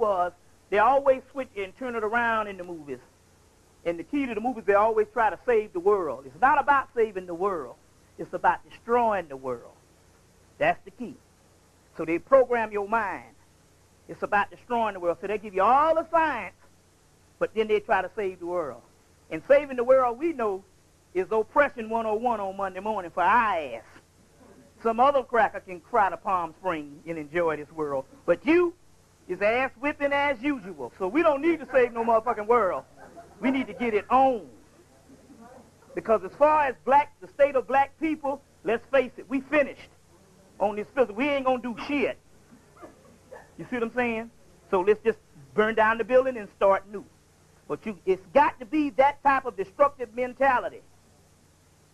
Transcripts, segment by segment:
was they always switch and turn it around in the movies. And the key to the movies, they always try to save the world. It's not about saving the world. It's about destroying the world. That's the key. So they program your mind. It's about destroying the world. So they give you all the science, but then they try to save the world. And saving the world, we know, is Oppression 101 on Monday morning for our ass. Some other cracker can cry to Palm Springs and enjoy this world. But you is ass whipping as usual. So we don't need to save no motherfucking world. We need to get it on. Because as far as the state of black people, let's face it, we finished on this physical. We ain't gonna do shit. You see what I'm saying? So let's just burn down the building and start new. But it's got to be that type of destructive mentality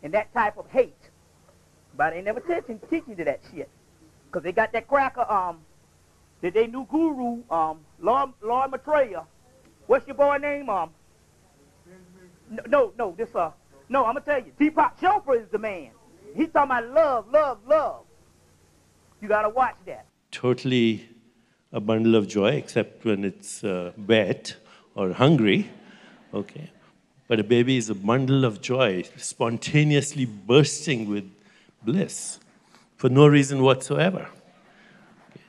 and that type of hate. But they never teach you to that shit. Because they got that cracker, they new guru, Lord Maitreya. What's your boy name? No, I'm gonna tell you, Deepak Chopra is the man. He's talking about love, love, love. You gotta watch that. Totally a bundle of joy, except when it's wet or hungry, okay? But a baby is a bundle of joy, spontaneously bursting with bliss for no reason whatsoever. Okay.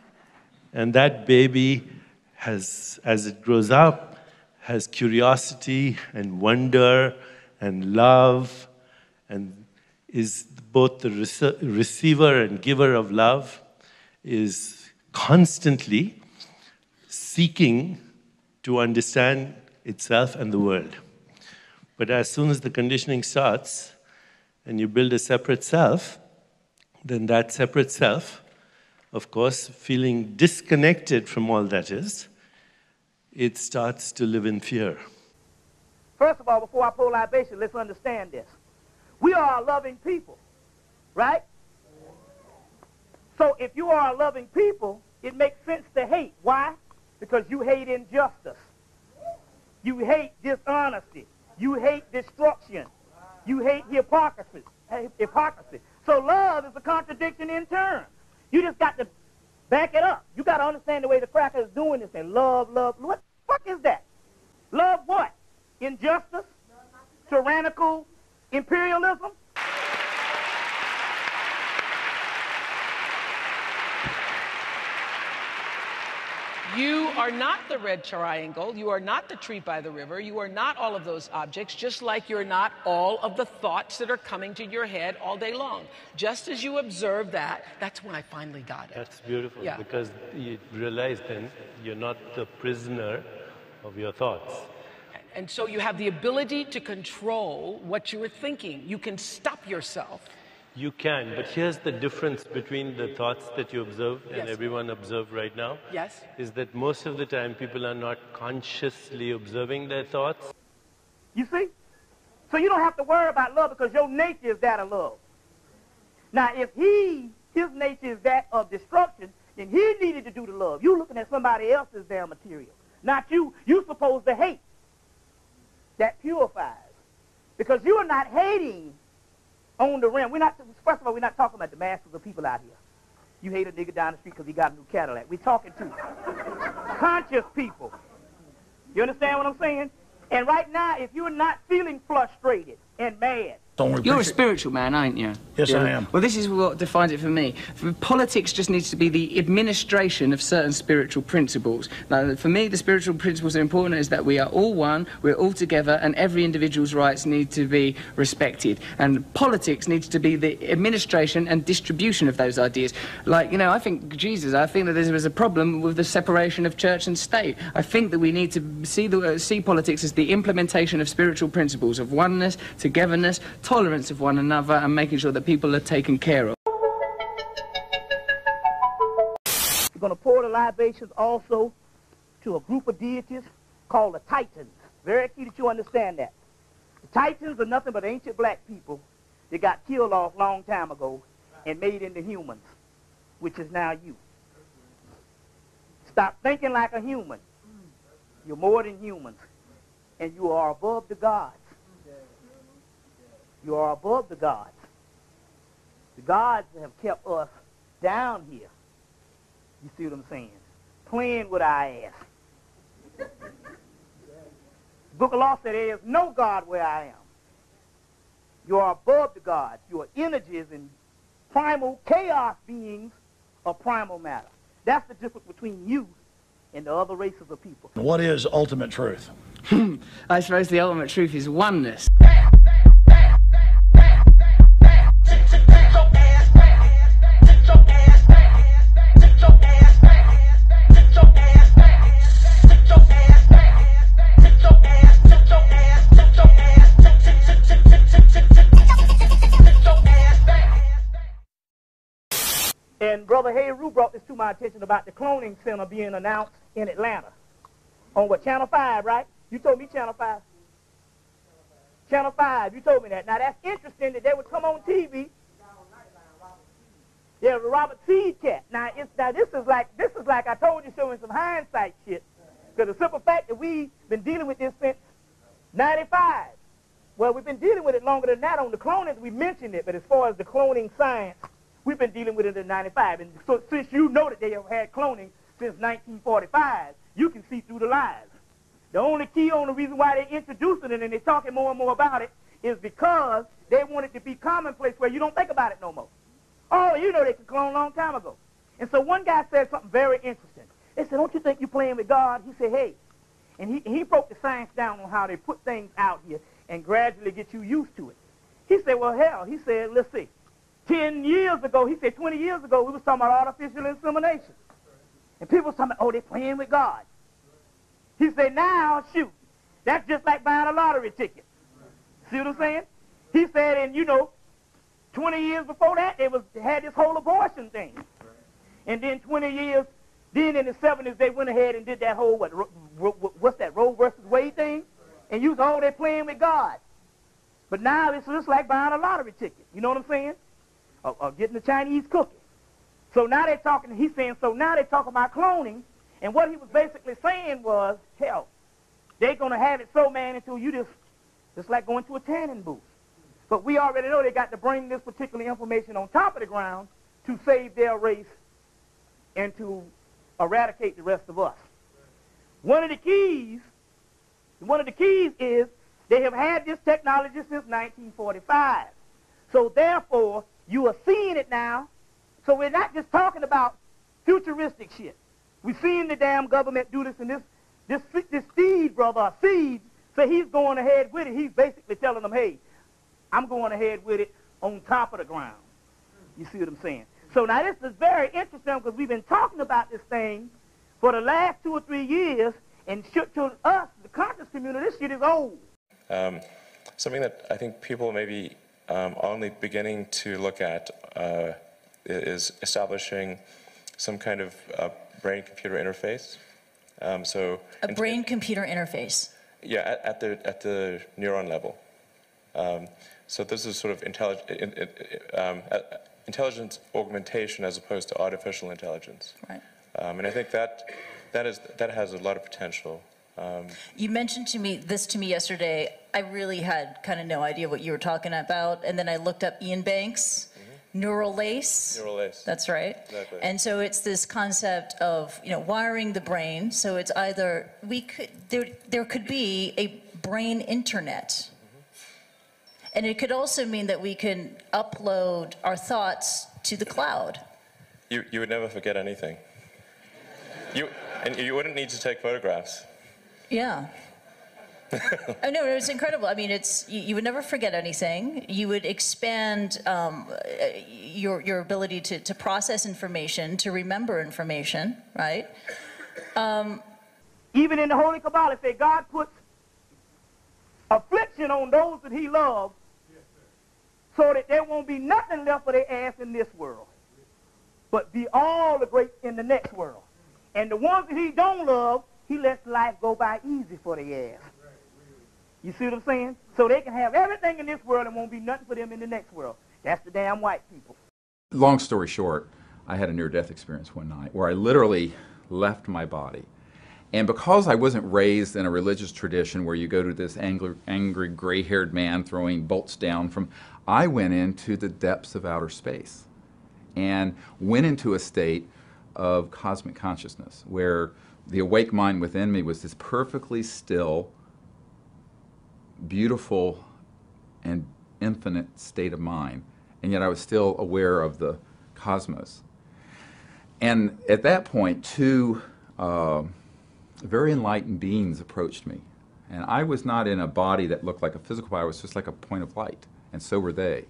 And that baby has, as it grows up, has curiosity and wonder and love, and is both the receiver and giver of love, is constantly seeking to understand itself and the world. But as soon as the conditioning starts and you build a separate self, then that separate self, of course, feeling disconnected from all that is, it starts to live in fear. First of all, before I pull libation, let's understand this. We are a loving people, right? So if you are a loving people, it makes sense to hate. Why? Because you hate injustice. You hate dishonesty. You hate destruction. You hate hypocrisy. So love is a contradiction in terms. You just got to back it up. You got to understand the way the cracker is doing this thing. Love, love. What the fuck is that? Love what? Injustice? Tyrannical imperialism? You are not the red triangle. You are not the tree by the river. You are not all of those objects, just like you're not all of the thoughts that are coming to your head all day long. Just as you observe that, that's when I finally got it. That's beautiful, yeah. Because you realize then you're not the prisoner of your thoughts. And so you have the ability to control what you are thinking. You can stop yourself. You can, but here's the difference between the thoughts that you observe and yes. everyone observe right now. Yes. Is that most of the time people are not consciously observing their thoughts. You see? So you don't have to worry about love because your nature is that of love. Now, if his nature is that of destruction, then he needed to do the love. You looking at somebody else's damn material, not you. You're supposed to hate. That purifies. Because you are not hating on the rim. First of all, we're not talking about the masses of people out here. You hate a nigga down the street because he got a new Cadillac. We're talking to conscious people. You understand what I'm saying? And right now, if you're not feeling frustrated and mad, you're a spiritual man, aren't you? Yes, I am. Well, this is what defines it for me. Politics just needs to be the administration of certain spiritual principles. Now, for me, the spiritual principles that are important is that we are all one, we're all together, and every individual's rights need to be respected. And politics needs to be the administration and distribution of those ideas. Like, you know, I think that there was a problem with the separation of church and state. I think that we need to see politics as the implementation of spiritual principles of oneness, togetherness, tolerance of one another, and making sure that people are taken care of. We're going to pour the libations also to a group of deities called the Titans. Very key that you understand that. The Titans are nothing but ancient black people that got killed off a long time ago and made into humans, which is now you. Stop thinking like a human. You're more than humans, and you are above the gods. You are above the gods. The gods have kept us down here. You see what I'm saying? Playing with our ass. The Book of Law said there is no God where I am. You are above the gods. You are energies and primal chaos beings of primal matter. That's the difference between you and the other races of people. What is ultimate truth? I suppose the ultimate truth is oneness. And Brother Hayru brought this to my attention about the cloning center being announced in Atlanta. On what, Channel 5, right? You told me Channel 5. Channel 5, you told me that. Now that's interesting that they would come on TV. Yeah, the Robert Seed cat. Now this is like I told you, showing some hindsight shit. Because the simple fact that we've been dealing with this since 95. Well, we've been dealing with it longer than that on the cloning. We mentioned it, but as far as the cloning science, we've been dealing with it in 95. And so since you know that they have had cloning since 1945, you can see through the lies. The only key on the reason why they're introducing it and they're talking more and more about it is because they want it to be commonplace where you don't think about it no more. Oh, you know they can clone a long time ago. And so one guy said something very interesting. They said, don't you think you're playing with God? He said, hey. And he broke the science down on how they put things out here and gradually get you used to it. He said, well, hell, he said, let's see. 10 years ago, he said 20 years ago, we was talking about artificial insemination. And people was talking about, oh, they're playing with God. He said, now, shoot, that's just like buying a lottery ticket. See what I'm saying? He said, and 20 years before that, they had this whole abortion thing. And then 20 years, then in the 70s, they went ahead and did that whole, what's that, Roe versus Wade thing? And you was, oh, they're playing with God. But now it's just like buying a lottery ticket. You know what I'm saying? Or getting a Chinese cookie. So now they're talking, he's saying, so now they're talking about cloning, and what he was basically saying was, hell, they're going to have it so, man, until you just like going to a tanning booth. But we already know they got to bring this particular information on top of the ground to save their race and to eradicate the rest of us. One of the keys is they have had this technology since 1945. So therefore, you are seeing it now. So we're not just talking about futuristic shit. We've seen the damn government do this, and this Steve brother, Seed, so he's going ahead with it. He's basically telling them, hey, I'm going ahead with it on top of the ground. You see what I'm saying? So now this is very interesting because we've been talking about this thing for the last 2 or 3 years, and to us, the conscious community, this shit is old. Something that I think people may be only beginning to look at is establishing some kind of brain-computer interface. A brain-computer interface? Yeah, at the neuron level. So this is sort of intelligence augmentation as opposed to artificial intelligence. Right. And I think that has a lot of potential. You mentioned to me yesterday. I really had kind of no idea what you were talking about, and then I looked up Ian Banks, neural lace. Neural lace. That's right. Exactly. And so it's this concept of wiring the brain. So it's either there could be a brain internet, and it could also mean that we can upload our thoughts to the cloud. You would never forget anything. And you wouldn't need to take photographs. Yeah. I know, it's incredible. I mean, you would never forget anything. You would expand your ability to process information, to remember information, right? Even in the Holy Kabbalah, it says God puts affliction on those that he loves so that there won't be nothing left for their ass in this world, but be all the great in the next world. And the ones that he don't love, he lets life go by easy for their ass. You see what I'm saying? So they can have everything in this world and won't be nothing for them in the next world. That's the damn white people. Long story short, I had a near-death experience one night where I literally left my body. And because I wasn't raised in a religious tradition where you go to this angry gray-haired man throwing bolts down from, I went into the depths of outer space and went into a state of cosmic consciousness where the awake mind within me was this perfectly still, beautiful, and infinite state of mind. And yet I was still aware of the cosmos. And at that point, two very enlightened beings approached me. And I was not in a body that looked like a physical body, I was just like a point of light. And so were they.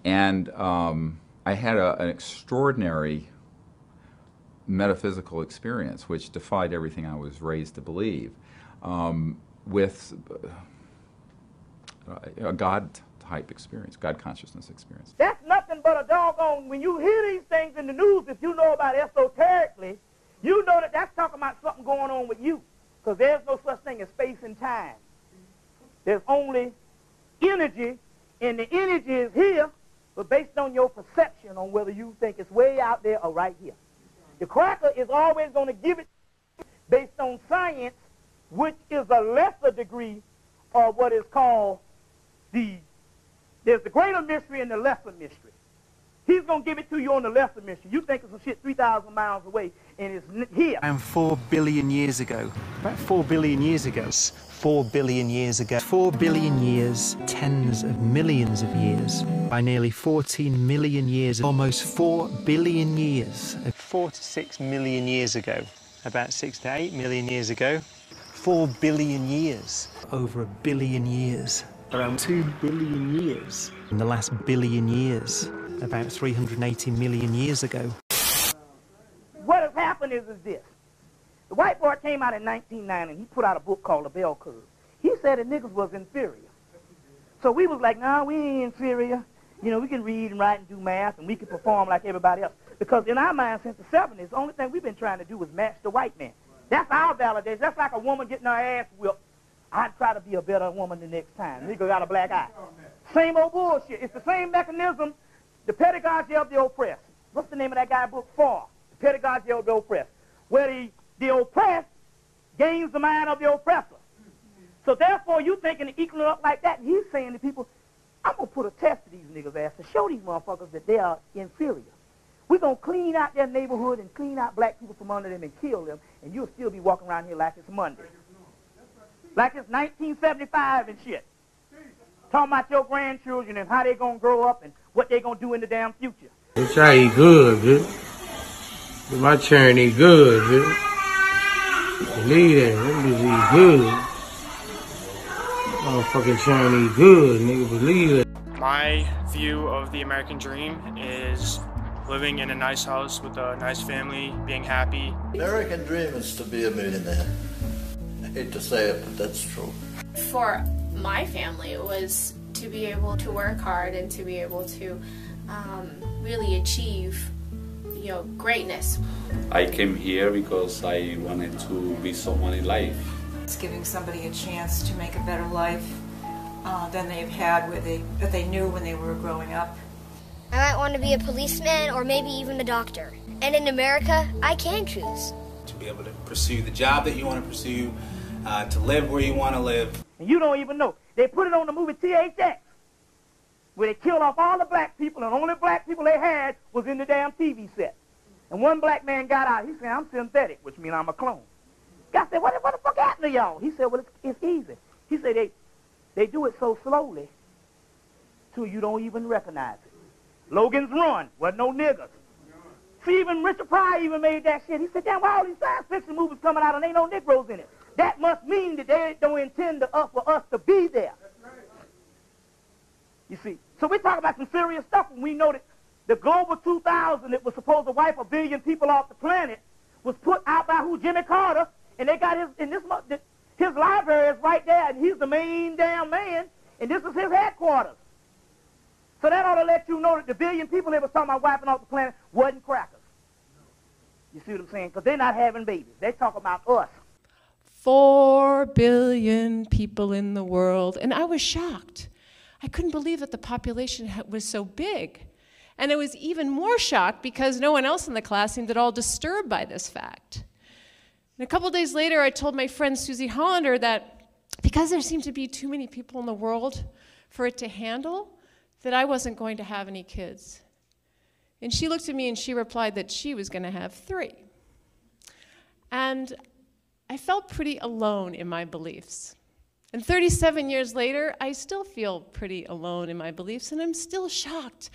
And I had an extraordinary metaphysical experience, which defied everything I was raised to believe, with a God-type experience, God consciousness experience. That's nothing but a doggone, when you hear these things in the news, if you know about it esoterically, you know that that's talking about something going on with you, because there's no such thing as space and time. There's only energy, and the energy is here, but based on your perception on whether you think it's way out there or right here. The cracker is always going to give it based on science, which is a lesser degree of what is called there's the greater mystery and the lesser mystery. He's going to give it to you on the lesser mystery. You think it's some shit 3,000 miles away, and it's here. And 4 billion years ago, about 4 billion years ago, 4 billion years ago, 4 billion years, tens of millions of years, by nearly 14 million years, almost 4 billion years, 4 to 6 million years ago, about 6 to 8 million years ago, 4 billion years, over 1 billion years, around 2 billion years, in the last billion years, about 380 million years ago. What has happened is this. The white boy came out in 1990, and he put out a book called The Bell Curve. He said that niggas was inferior. So we was like, nah, we ain't inferior. You know, we can read and write and do math, and we can perform like everybody else. Because in our mind, since the 70s, the only thing we've been trying to do is match the white man. That's our validation. That's like a woman getting her ass whipped. I'd try to be a better woman the next time. Nigga got a black eye. Same old bullshit. It's the same mechanism, the pedagogy of the oppressed. What's the name of that guy book? For the pedagogy of the oppressed. Where the oppressed gains the mind of the oppressor. So therefore, you thinking to equal it up like that, and he's saying to people, I'm going to put a test to these niggas' ass to show these motherfuckers that they are inferior. We're going to clean out their neighborhood and clean out black people from under them and kill them, and you'll still be walking around here like it's Monday. Like it's 1975 and shit. Talking about your grandchildren and how they going to grow up and what they going to do in the damn future. Bitch, I eat good, bitch. My churn eat good, bitch. Believe that. Them bitches eat good. Motherfucking churn eat good, nigga. Believe it. My view of the American dream is living in a nice house with a nice family, being happy. The American dream is to be a millionaire. I hate to say it, but that's true. For my family, it was to be able to work hard and to be able to really achieve, you know, greatness. I came here because I wanted to be someone in life. It's giving somebody a chance to make a better life than they've had that they knew when they were growing up. I might want to be a policeman or maybe even a doctor. And in America, I can choose. To be able to pursue the job that you want to pursue, to live where you want to live. And you don't even know. They put it on the movie THX, where they killed off all the black people, and the only black people they had was in the damn TV set. And one black man got out. He said, I'm synthetic, which means I'm a clone. Guy said, what the fuck happened to y'all? He said, well, it's easy. He said, they do it so slowly till you don't even recognize it. Logan's Run, wasn't no niggas. See, even Richard Pryor even made that shit. He said, damn, why all these science fiction movies coming out and ain't no Negroes in it? That must mean that they don't intend for us to be there. You see, so we talk about some serious stuff when we know that the Global 2000 that was supposed to wipe 1 billion people off the planet was put out by who? Jimmy Carter, and they got his library is right there, and he's the main damn man, and this is his headquarters. So that ought to let you know that the 1 billion people they was talking about wiping off the planet wasn't crackers. You see what I'm saying? Because they're not having babies. They're talking about us. 4 billion people in the world, and I was shocked. I couldn't believe that the population was so big. And I was even more shocked because no one else in the class seemed at all disturbed by this fact. And a couple days later, I told my friend Susie Hollander that because there seemed to be too many people in the world for it to handle, that I wasn't going to have any kids. And she looked at me and she replied that she was going to have 3. And I felt pretty alone in my beliefs. And 37 years later, I still feel pretty alone in my beliefs, and I'm still shocked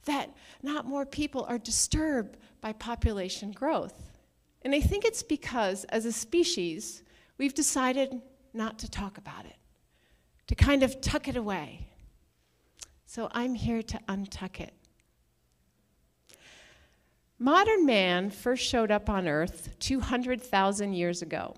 that not more people are disturbed by population growth. And I think it's because, as a species, we've decided not to talk about it, to kind of tuck it away. So I'm here to untuck it. Modern man first showed up on Earth 200,000 years ago.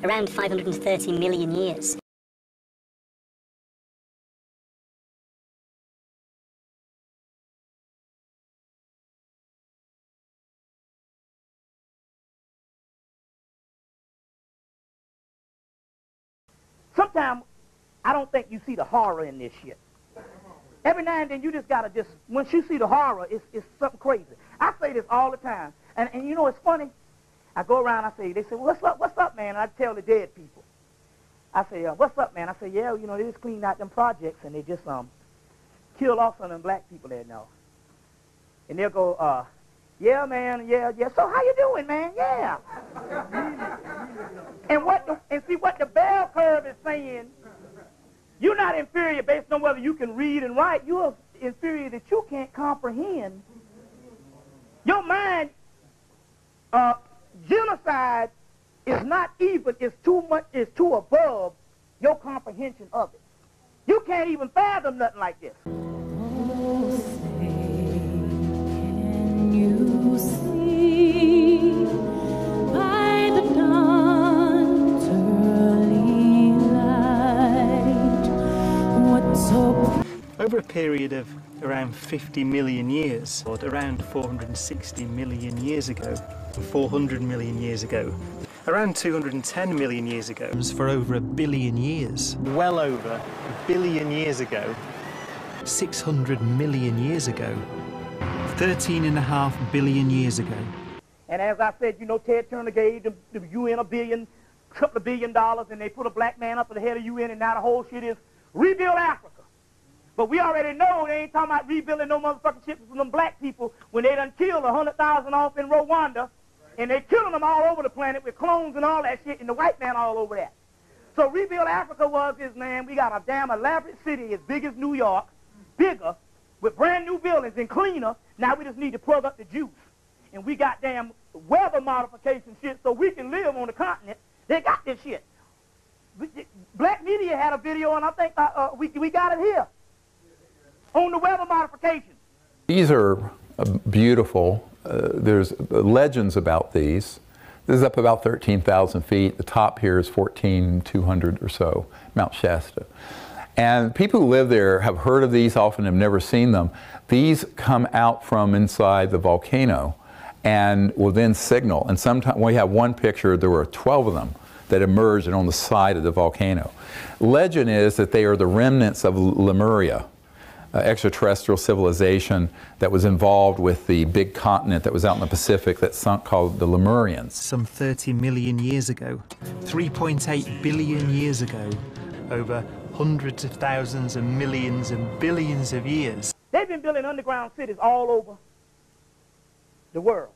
Around 530 million years. Sometimes I don't think you see the horror in this shit. Every now and then you just gotta once you see the horror, it's something crazy. I say this all the time, and you know it's funny. I go around, they say, what's up, man? And I tell the dead people. I say, what's up, man? I say, yeah, you know, they just cleaned out them projects and they just killed off some of them black people there now. And they'll go, yeah, man, yeah. So how you doing, man? Yeah. And see what the bell curve is saying, you're not inferior based on whether you can read and write. You're inferior that you can't comprehend. Your mind, genocide is not even, it's too above your comprehension of it. You can't even fathom nothing like this. Oh, say, can you see by the dawn's early light what so... Over a period of around 50 million years, or around 460 million years ago, 400 million years ago, around 210 million years ago, for over 1 billion years, well over 1 billion years ago, 600 million years ago, 13.5 billion years ago. And as I said, you know, Ted Turner gave the UN couple of billion dollars, and they put a black man up at the head of UN, and now the whole shit is rebuild Africa. But we already know they ain't talking about rebuilding no motherfucking shit from them black people when they done killed 100,000 off in Rwanda, and they killing them all over the planet with clones and all that shit, and the white man all over that. So rebuild Africa was this, man, we got a damn elaborate city as big as New York, bigger, with brand new buildings and cleaner. Now we just need to plug up the juice. And we got damn weather modification shit so we can live on the continent. They got this shit. Black Media had a video, and I think we got it here, on the weather modification. These are beautiful. There's legends about these. This is up about 13,000 feet. The top here is 14,200 or so, Mount Shasta. And people who live there have heard of these, often have never seen them. These come out from inside the volcano and will then signal. And sometimes, we have one picture, there were 12 of them that emerged on the side of the volcano. Legend is that they are the remnants of Lemuria, extraterrestrial civilization that was involved with the big continent that was out in the Pacific that sunk, called the Lemurians. Some 30 million years ago, 3.8 billion years ago, over hundreds of thousands and millions and billions of years. They've been building underground cities all over the world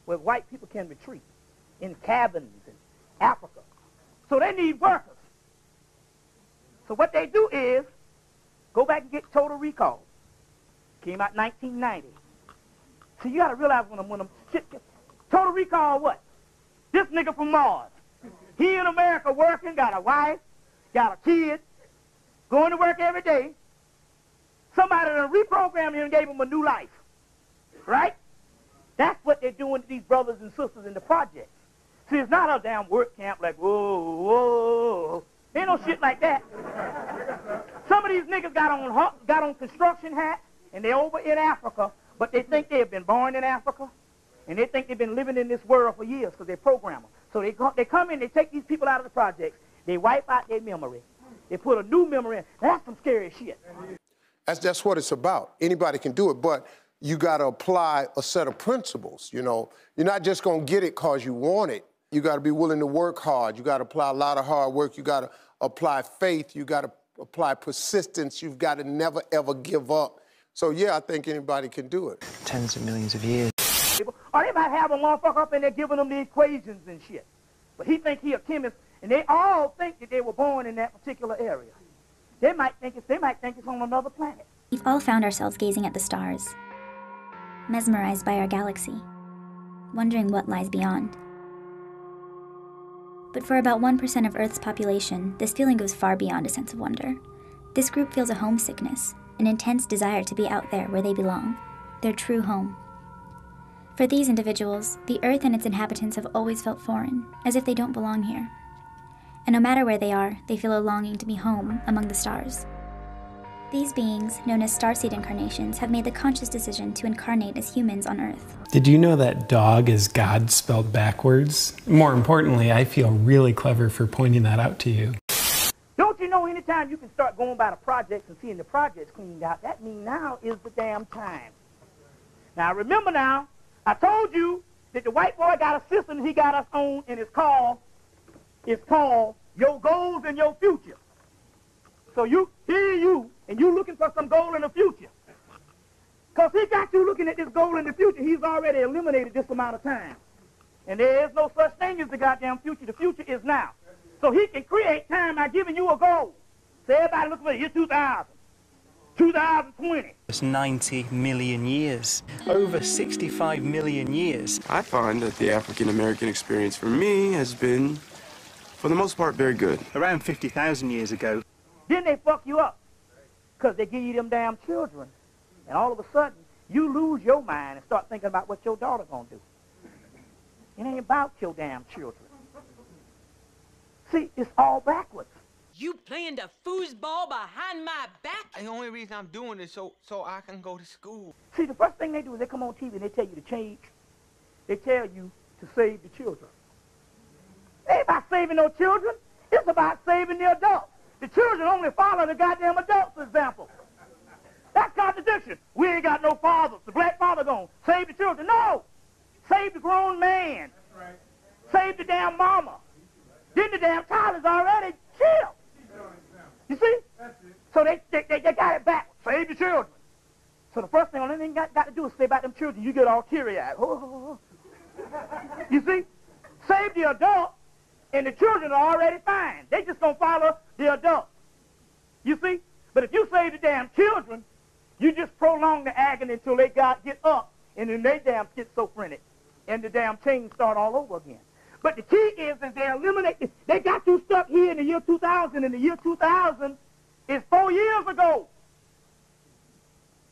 where white people can retreat, in cabins in Africa. So they need workers. So what they do is go back and get Total Recall. Came out in 1990. So you got to realize when them shit, Total Recall what? This nigga from Mars. He in America working, got a wife, got a kid, going to work every day. Somebody done reprogrammed him and gave him a new life. Right? That's what they're doing to these brothers and sisters in the projects. See, it's not a damn work camp like, whoa, whoa. Ain't no shit like that. Some of these niggas got on construction hats, and they're over in Africa, but they think they have been born in Africa, and they think they've been living in this world for years because they're programmers. So they come in, they take these people out of the projects, they wipe out their memory. They put a new memory in. That's some scary shit. That's what it's about. Anybody can do it, but you got to apply a set of principles, you know. You're not just going to get it because you want it. You got to be willing to work hard. You got to apply a lot of hard work. You got to apply faith. You got to apply persistence. You've got to never, ever give up. So, yeah, I think anybody can do it. Tens of millions of years. Or they might have a motherfucker up in there giving them the equations and shit. But he think he a chemist, and they all think that they were born in that particular area. They might think it's on another planet. We've all found ourselves gazing at the stars, mesmerized by our galaxy, wondering what lies beyond. But for about 1% of Earth's population, this feeling goes far beyond a sense of wonder. This group feels a homesickness, an intense desire to be out there where they belong, their true home. For these individuals, the Earth and its inhabitants have always felt foreign, as if they don't belong here. And no matter where they are, they feel a longing to be home among the stars. These beings, known as starseed incarnations, have made the conscious decision to incarnate as humans on Earth. Did you know that dog is God spelled backwards? More importantly, I feel really clever for pointing that out to you. Don't you know anytime you can start going by the projects and seeing the projects cleaned out, that means now is the damn time. Now remember now, I told you that the white boy got a system he got us on, and it's called Your Goals and Your Future. So here you, and you looking for some goal in the future. Because he got you looking at this goal in the future, he's already eliminated this amount of time. And there is no such thing as the goddamn future. The future is now. So he can create time by giving you a goal. So everybody look for the year 2000, 2020. It's 90 million years. Over 65 million years. I find that the African-American experience for me has been, for the most part, very good. Around 50,000 years ago. Then they fuck you up because they give you them damn children. And all of a sudden, you lose your mind and start thinking about what your daughter gonna do. It ain't about your damn children. See, it's all backwards. You playing the foosball behind my back? The only reason I'm doing this so I can go to school. See, the first thing they do is they come on TV and they tell you to change. They tell you to save the children. It ain't about saving no children. It's about saving the adults. The children only follow the goddamn adults' example. That's contradiction. We ain't got no fathers. The black father gonna save the children. No! Save the grown man. That's right. Save the damn mama. Then the damn child is already killed. You see? So they got it back. Save the children. So the first thing on anything got to do is say about them children. You get all teary-eyed. You see? Save the adult, and the children are already fine. They just gonna follow the adult. You see? But if you save the damn children, you just prolong the agony until they get up, and then they damn schizophrenic, and the damn chains start all over again. But the key is that they eliminate, they got you stuck here in the year 2000, and the year 2000 is 4 years ago.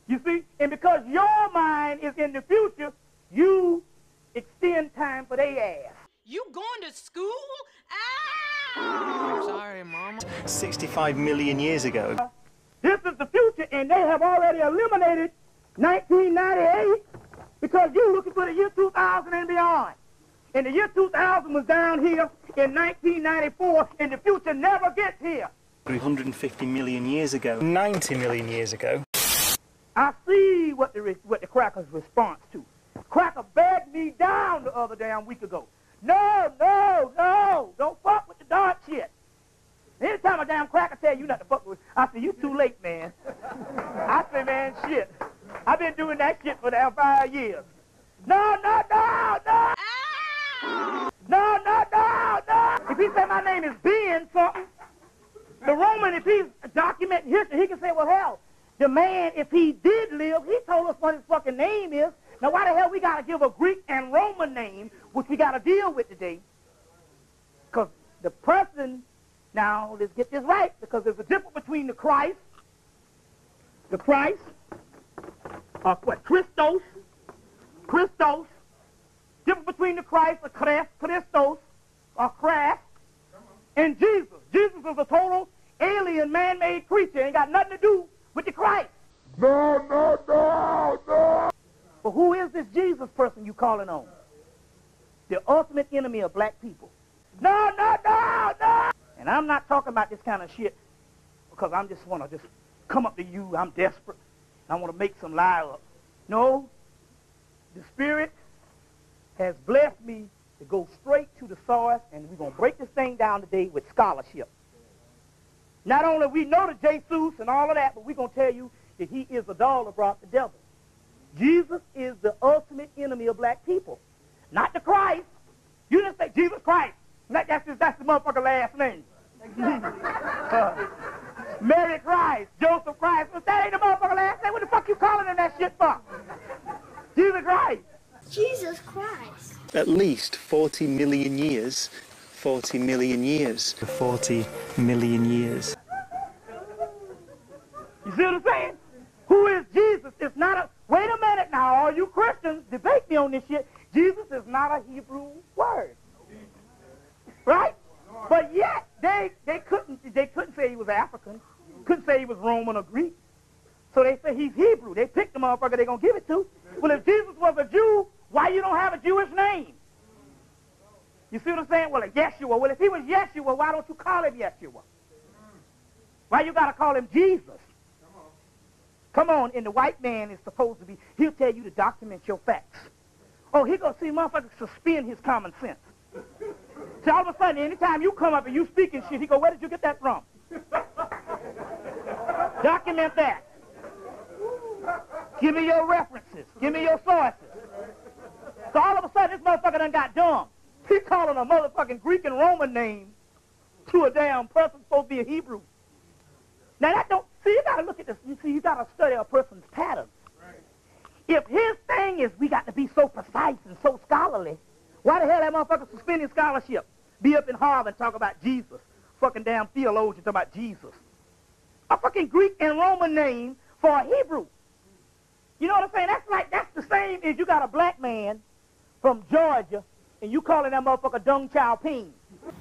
You see? And because your mind is in the future, you extend time for their ass. You going to school? Ah! I'm sorry, Mama. 65 million years ago. This is the future, and they have already eliminated 1998 because you're looking for the year 2000 and beyond. And the year 2000 was down here in 1994, and the future never gets here. 350 million years ago. 90 million years ago. I see what the Cracker's response to. Cracker begged me down the other damn week ago. No, don't fuck with the dark shit. Anytime a damn Cracker tell you not to fuck with, I say, you too late, man. I say, man, shit. I've been doing that shit for damn 5 years. No. No. If he say my name is Ben something, the Roman, if he's documenting history, he can say, well, hell, the man, if he did live, he told us what his fucking name is. Now, why the hell we got to give a Greek and Roman name, which we got to deal with today? Because the person, now, let's get this right, because there's a difference between the Christ, Christos, difference between the Christ, or Christos, or Christ, and Jesus. Jesus is a total alien, man-made creature. Ain't got nothing to do with the Christ. No. But who is this Jesus person you calling on? The ultimate enemy of black people. No. And I'm not talking about this kind of shit because I just want to just come up to you. I'm desperate. I want to make some lie up. No. The Spirit has blessed me to go straight to the source, and we're going to break this thing down today with scholarship. Not only we know the Jesus and all of that, but we're going to tell you that he is the dog that brought the devil. Jesus is the ultimate enemy of black people. Not the Christ. You didn't say Jesus Christ. That's the motherfucker last name. Mary Christ, Joseph Christ. But that ain't the motherfucker last name. What the fuck you calling him that shit for? Jesus Christ. Jesus Christ. At least 40 million years. 40 million years. 40 million years. You see what I'm saying? Who is Jesus? It's not a... Wait a minute now, all you Christians, debate me on this shit. Jesus is not a Hebrew word. Right? But yet, they couldn't say he was African. Couldn't say he was Roman or Greek. So they say he's Hebrew. They picked the motherfucker they're going to give it to. Well, if Jesus was a Jew, why you don't have a Jewish name? You see what I'm saying? Well, Yeshua. Well, if he was Yeshua, why don't you call him Yeshua? Why you got to call him Jesus? Come on, and the white man is supposed to be, he'll tell you to document your facts. Oh, he going to see motherfuckers suspend his common sense. So all of a sudden, anytime you come up and you speaking shit, he go, where did you get that from? Document that. Give me your references. Give me your sources. So all of a sudden, this motherfucker done got dumb. He calling a motherfucking Greek and Roman name to a damn person supposed to be a Hebrew. Now that don't, see, you gotta look at this, you see, you gotta study a person's patterns. Right. If his thing is we got to be so precise and so scholarly, why the hell that motherfucker suspending scholarship? Be up in Harvard and talk about Jesus. Fucking damn theologian talking about Jesus. A fucking Greek and Roman name for a Hebrew. You know what I'm saying? That's the same as you got a black man from Georgia and you calling that motherfucker Deng Xiaoping.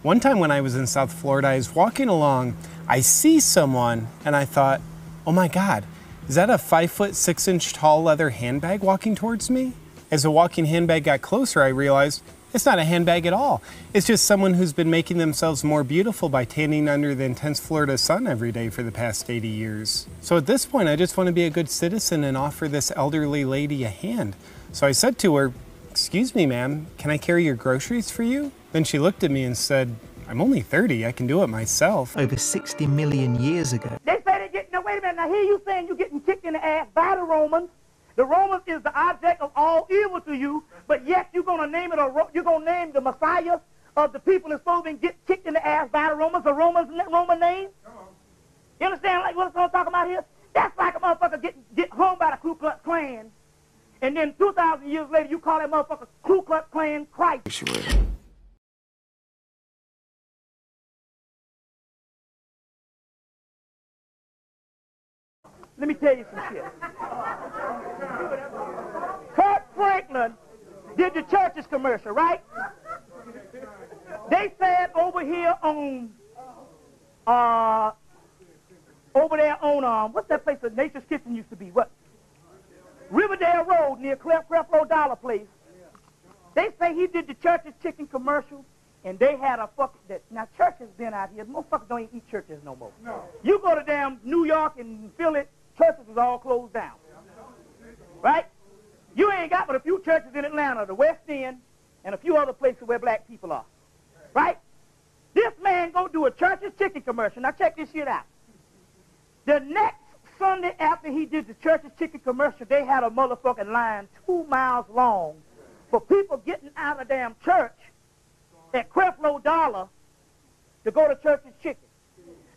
One time when I was in South Florida, I was walking along, I see someone, and I thought, oh my God, is that a 5'6" tall leather handbag walking towards me? As the walking handbag got closer, I realized it's not a handbag at all. It's just someone who's been making themselves more beautiful by tanning under the intense Florida sun every day for the past 80 years. So at this point, I just want to be a good citizen and offer this elderly lady a hand. So I said to her, excuse me, ma'am, can I carry your groceries for you? Then she looked at me and said, I'm only 30, I can do it myself. Over 60 million years ago. They say they're getting, now wait a minute, now here you saying you're getting kicked in the ass by the Romans. The Romans is the object of all evil to you, but yet you're going to name it, you're going to name the Messiah of the people that's supposed to get kicked in the ass by the Romans, a Roman name? You understand like what I'm talking about here? That's like a motherfucker get hung by the Ku Klux Klan, and then 2,000 years later you call that motherfucker Ku Klux Klan Christ. Let me tell you some shit. Kurt Franklin did the church's commercial, right? They said over here on, over there on, what's that place that Nature's Kitchen used to be? What? Riverdale Road near Creflo Dollar Place. They say he did the church's chicken commercial, and they had a now church has been out here. Motherfuckers don't even eat churches no more. No. You go to damn New York and Philly, churches is all closed down. Right? You ain't got but a few churches in Atlanta, the West End, and a few other places where black people are. Right? This man go do a church's chicken commercial. Now check this shit out. The next Sunday after he did the church's chicken commercial, they had a motherfucking line 2 miles long for people getting out of damn church at Creflo Dollar to go to church's chicken.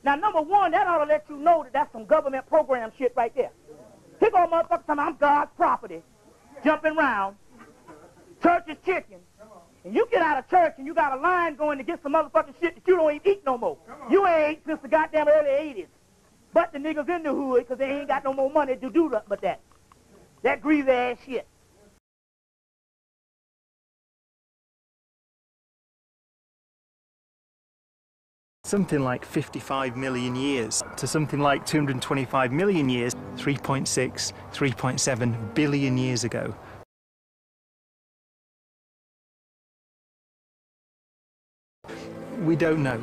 Now, number one, that ought to let you know that that's some government program shit right there. Here go motherfuckers saying, I'm God's property, jumping around, church's chicken, and you get out of church and you got a line going to get some motherfucking shit that you don't even eat no more. You ain't ate since the goddamn early 80s. But the niggas in the hood, because they ain't got no more money to do but that. That greasy ass shit. Something like 55 million years to something like 225 million years, 3.6, 3.7 billion years ago. We don't know.